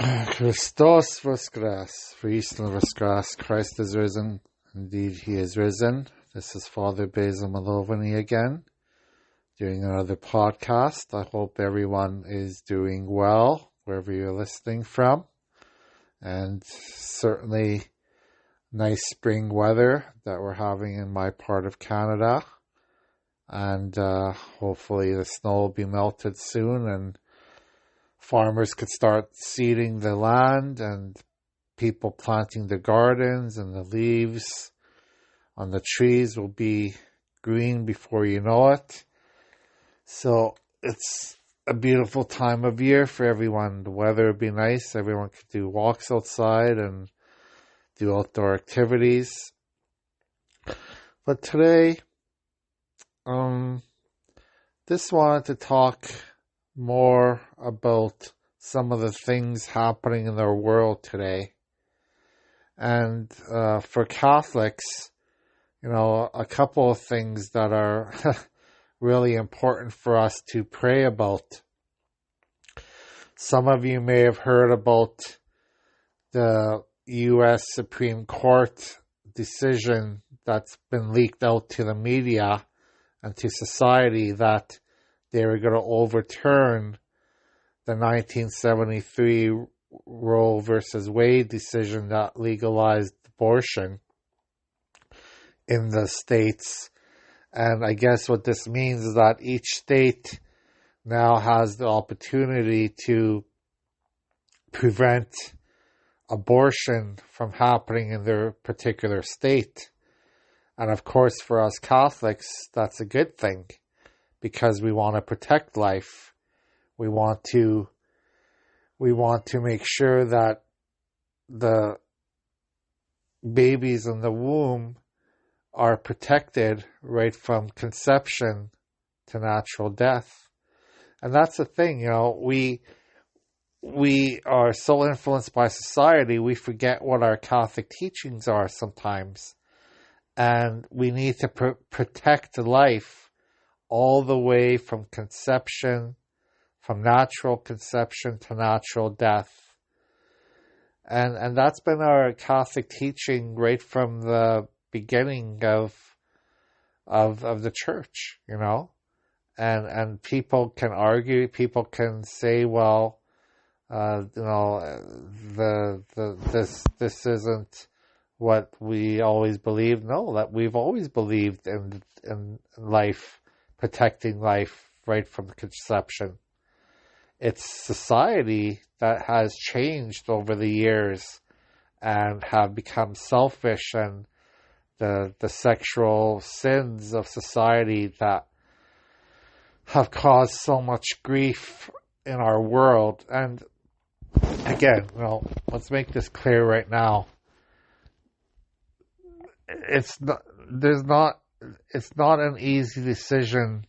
Christos Voskras, Friesen Voskras, Christ is risen. Indeed, he is risen. This is Father Basil Malovany again, doing another podcast. I hope everyone is doing well, wherever you're listening from. And certainly nice spring weather that we're having in my part of Canada. And hopefully the snow will be melted soon and farmers could start seeding the land and people planting the gardens, and the leaves on the trees will be green before you know it. So it's a beautiful time of year for everyone. The weather will be nice. Everyone could do walks outside and do outdoor activities. But today, just wanted to talk more about some of the things happening in our world today. And for Catholics, a couple of things that are really important for us to pray about. Some of you may have heard about the U.S. Supreme Court decision that's been leaked out to the media and to society that they were going to overturn the 1973 Roe versus Wade decision that legalized abortion in the states. And I guess what this means is that each state now has the opportunity to prevent abortion from happening in their particular state. And of course, for us Catholics, that's a good thing, because we want to protect life. We want to make sure that the babies in the womb are protected right from conception to natural death. And that's the thing, we are so influenced by society, we forget what our Catholic teachings are sometimes. And we need to protect life all the way from conception, from natural conception to natural death. And that's been our Catholic teaching right from the beginning of the church, And people can argue, people can say, well, this isn't what we always believed. No, that we've always believed in life, protecting life right from conception. It's society that has changed over the years and have become selfish, and the sexual sins of society that have caused so much grief in our world. And again, let's make this clear right now. It's not an easy decision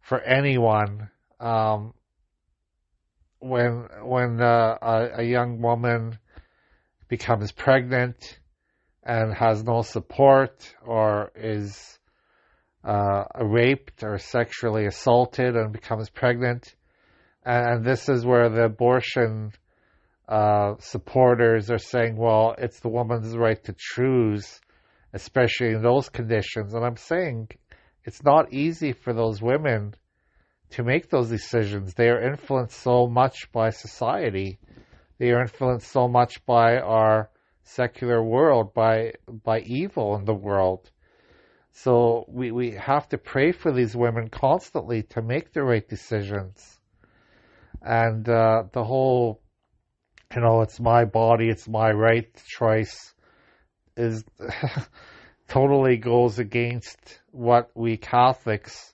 for anyone. When a young woman becomes pregnant and has no support, or is raped or sexually assaulted and becomes pregnant, and this is where the abortion supporters are saying, well, it's the woman's right to choose, especially in those conditions. And I'm saying it's not easy for those women to make those decisions. They are influenced so much by society. They are influenced so much by our secular world, by evil in the world. So we have to pray for these women constantly to make the right decisions. And the whole, it's my body, it's my right choice is totally goes against what we Catholics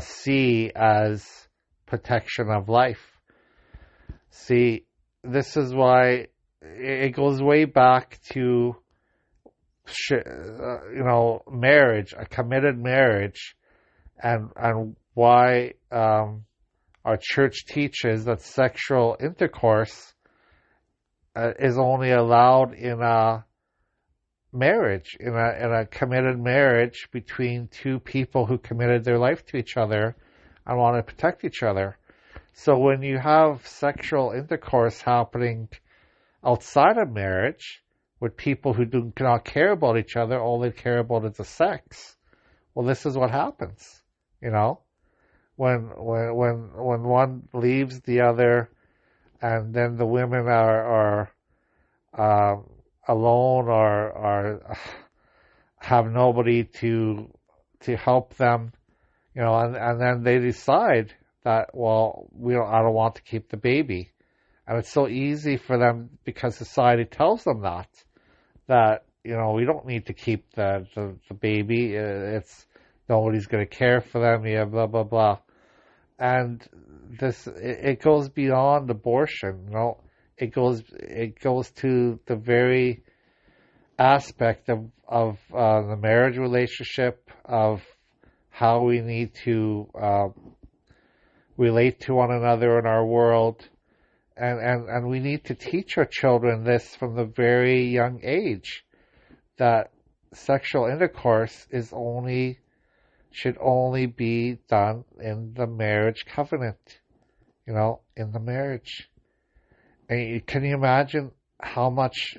see as protection of life. See, this is why it goes way back to, marriage, a committed marriage, and why our church teaches that sexual intercourse is only allowed in a marriage, in a committed marriage between two people who committed their life to each other and want to protect each other. So when you have sexual intercourse happening outside of marriage with people who do not care about each other, all they care about is the sex. Well, this is what happens, you know, when one leaves the other, and then the women are alone, or have nobody to help them, you know, and then they decide that, well, I don't want to keep the baby. And it's so easy for them because society tells them that, you know, we don't need to keep the baby. It's nobody's going to care for them. Yeah, blah, blah, blah. And it goes beyond abortion, you know. It goes to the very aspect of the marriage relationship, of how we need to relate to one another in our world. And we need to teach our children this from the very young age, that sexual intercourse should only be done in the marriage covenant, you know, in the marriage. And can you imagine how much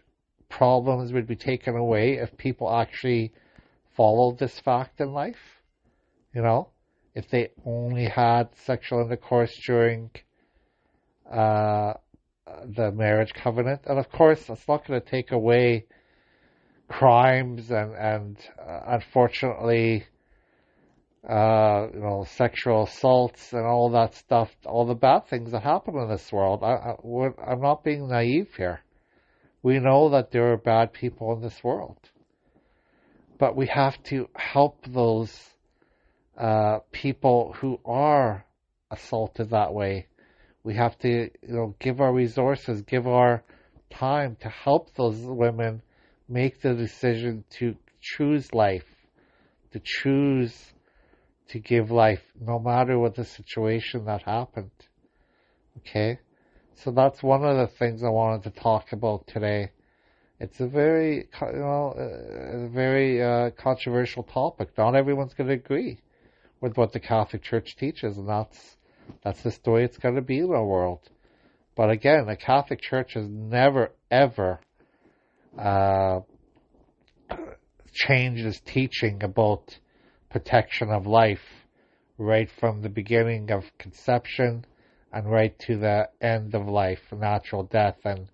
problems would be taken away if people actually followed this fact in life? You know, if they only had sexual intercourse during the marriage covenant. And of course, that's not going to take away crimes and unfortunately, you know, sexual assaults and all that stuff, all the bad things that happen in this world. I'm not being naive here. We know that there are bad people in this world, but we have to help those people who are assaulted that way. We have to, you know, give our resources, give our time to help those women make the decision to choose life, to choose to give life, no matter what the situation that happened. Okay? So that's one of the things I wanted to talk about today. It's a very, you know, a very controversial topic. Not everyone's going to agree with what the Catholic Church teaches, and that's just the way it's going to be in our world. But again, the Catholic Church has never, ever changed its teaching about protection of life, right from the beginning of conception and right to the end of life, natural death. And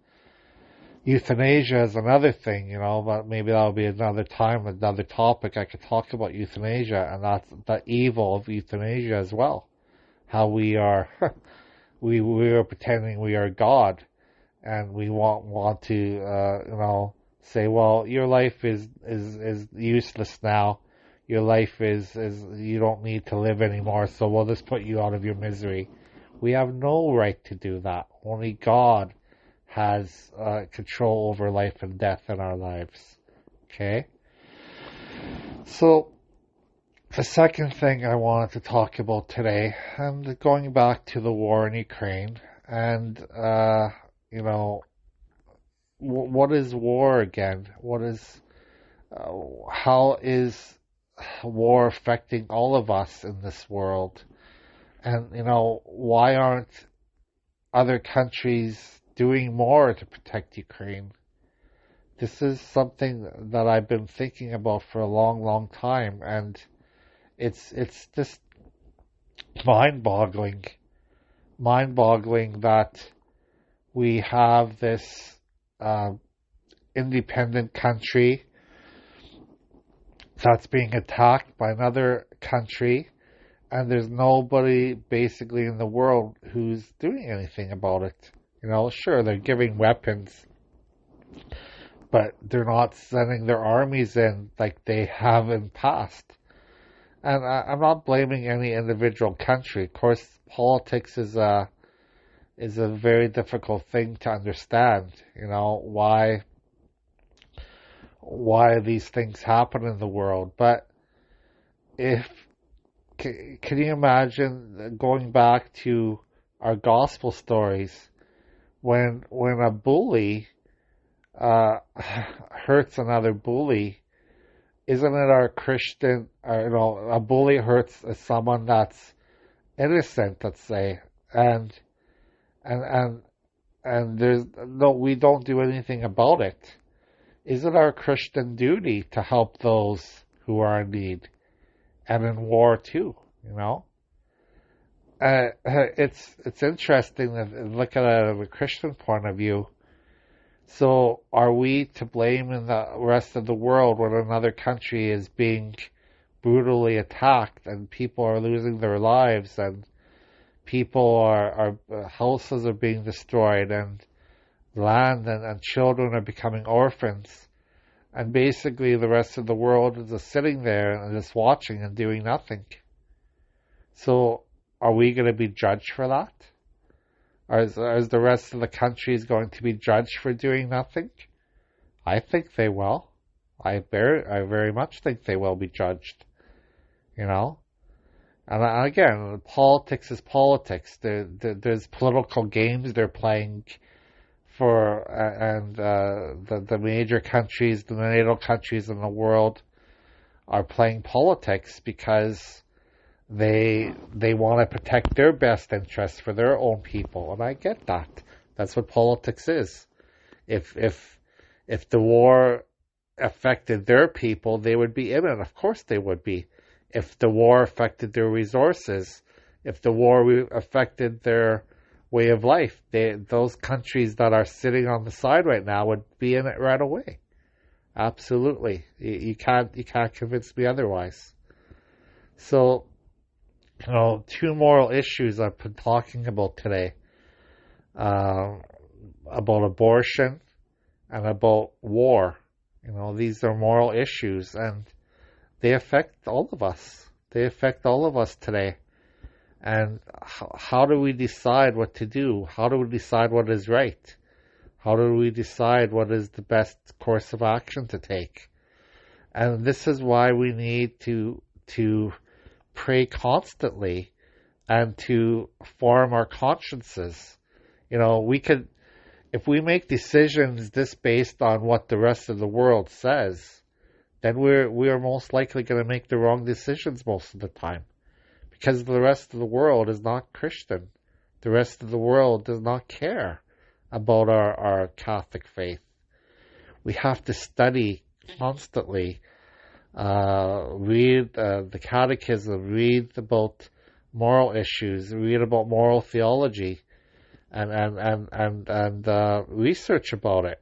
euthanasia is another thing, you know, but maybe that'll be another time, another topic. I could talk about euthanasia, and that's the evil of euthanasia as well. How we are, we are pretending we are God, and we want to, you know, say, well, your life is useless now. Your life is you don't need to live anymore, so we'll just put you out of your misery. We have no right to do that. Only God has control over life and death in our lives. Okay? So, the second thing I wanted to talk about today, and going back to the war in Ukraine, and, you know, what is war again? How is war affecting all of us in this world? And, you know, why aren't other countries doing more to protect Ukraine? This is something that I've been thinking about for a long, long time, and it's just mind-boggling that we have this independent country that's being attacked by another country, and there's nobody basically in the world who's doing anything about it. You know, sure, they're giving weapons, but they're not sending their armies in like they have in the past. And I'm not blaming any individual country. Of course, politics is a very difficult thing to understand. You know, why these things happen in the world. But can you imagine going back to our gospel stories, when a bully hurts another bully? Isn't it our Christian, you know, a bully hurts someone that's innocent, let's say, and and and we don't do anything about it. Is it our Christian duty to help those who are in need and in war too? You know, it's interesting to look at it out of a Christian point of view. So, are we to blame in the rest of the world when another country is being brutally attacked and people are losing their lives and people are houses are being destroyed and land and children are becoming orphans, and basically the rest of the world is just sitting there and just watching and doing nothing? So are we going to be judged for that? Or is the rest of the countries going to be judged for doing nothing? I think they will. I very much think they will be judged. You know? And again, politics is politics. There's political games they're playing and the major countries, the NATO countries in the world are playing politics because they want to protect their best interests for their own people, and I get that. That's what politics is. If the war affected their people, they would be in it. Of course they would be. If the war affected their resources, if the war affected their way of life, those countries that are sitting on the side right now would be in it right away. Absolutely. You can't convince me otherwise. So, two moral issues I've been talking about today, about abortion and about war. These are moral issues, and they affect all of us. They affect all of us today. And how do we decide what to do? How do we decide what is right? How do we decide what is the best course of action to take? And this is why we need to pray constantly and to form our consciences. If we make decisions this based on what the rest of the world says, then we are most likely going to make the wrong decisions most of the time. Because the rest of the world is not Christian. The rest of the world does not care about our Catholic faith. We have to study constantly, read the catechism, read about moral issues, read about moral theology, and research about it.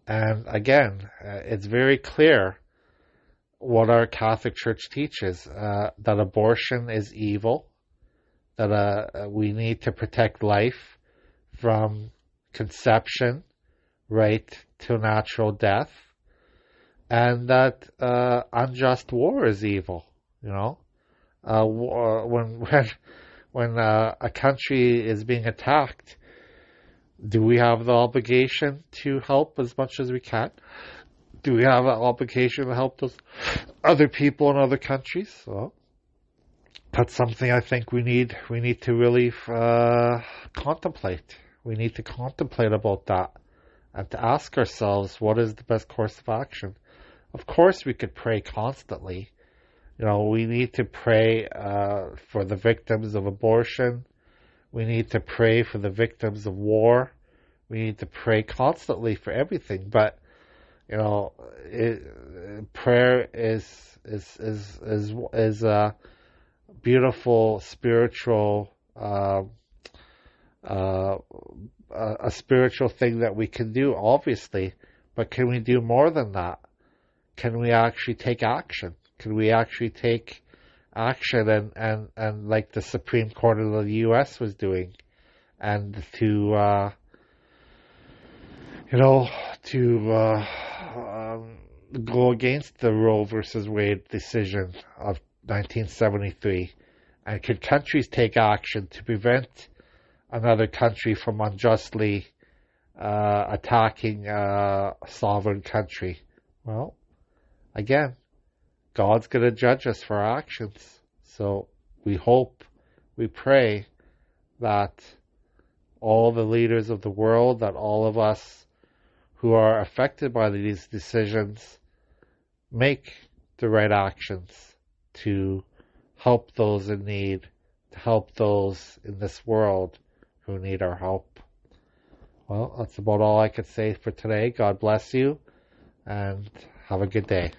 And again, it's very clear what our Catholic Church teaches, that abortion is evil, that we need to protect life from conception right to natural death, and that unjust war is evil. When a country is being attacked, do we have the obligation to help as much as we can? Do we have an obligation to help those other people in other countries? Well, that's something I think we need to really contemplate. We need to contemplate about that and to ask ourselves, what is the best course of action? Of course, we could pray constantly. We need to pray for the victims of abortion. We need to pray for the victims of war. We need to pray constantly for everything. But prayer is a beautiful spiritual a spiritual thing that we can do, obviously. But can we do more than that? Can we actually take action? Can we actually take action and like the Supreme Court of the U.S. was doing, and to go against the Roe versus Wade decision of 1973? And could countries take action to prevent another country from unjustly attacking a sovereign country? Well, again, God's going to judge us for our actions. So we pray that all the leaders of the world, that all of us who are affected by these decisions, make the right actions to help those in need, to help those in this world who need our help. Well, that's about all I could say for today. God bless you, and have a good day.